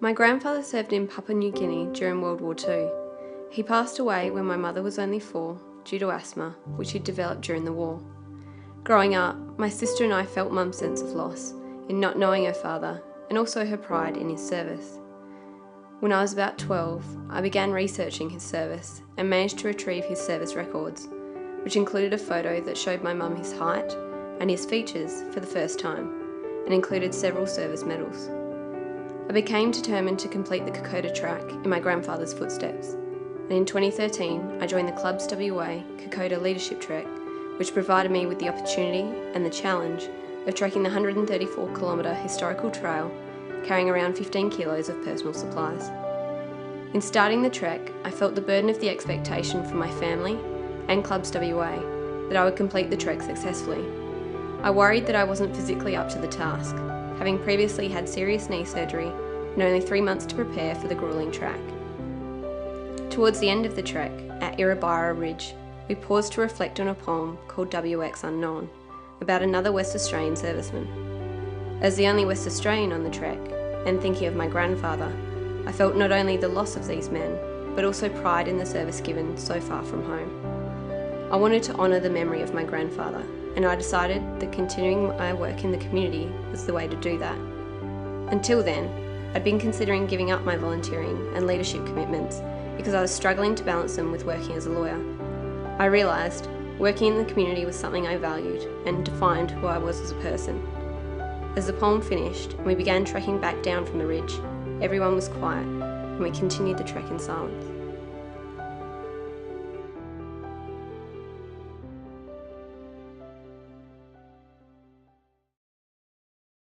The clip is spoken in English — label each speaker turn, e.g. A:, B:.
A: My grandfather served in Papua New Guinea during World War II. He passed away when my mother was only 4 due to asthma, which he'd developed during the war. Growing up, my sister and I felt Mum's sense of loss in not knowing her father, and also her pride in his service. When I was about 12, I began researching his service and managed to retrieve his service records, which included a photo that showed my mum his height and his features for the first time, and included several service medals. I became determined to complete the Kokoda track in my grandfather's footsteps, and in 2013 I joined the Club's WA Kokoda Leadership Trek, which provided me with the opportunity and the challenge of trekking the 134-kilometre historical trail, carrying around 15 kilos of personal supplies. In starting the trek, I felt the burden of the expectation from my family and Clubs WA that I would complete the trek successfully. I worried that I wasn't physically up to the task, having previously had serious knee surgery and only 3 months to prepare for the gruelling track. Towards the end of the trek, at Irabara Ridge, we paused to reflect on a poem called WX Unknown, about another West Australian serviceman. As the only West Australian on the trek, and thinking of my grandfather, I felt not only the loss of these men, but also pride in the service given so far from home. I wanted to honour the memory of my grandfather, and I decided that continuing my work in the community was the way to do that. Until then, I'd been considering giving up my volunteering and leadership commitments because I was struggling to balance them with working as a lawyer. I realised working in the community was something I valued and defined who I was as a person. As the poem finished and we began trekking back down from the ridge, everyone was quiet and we continued the trek in silence.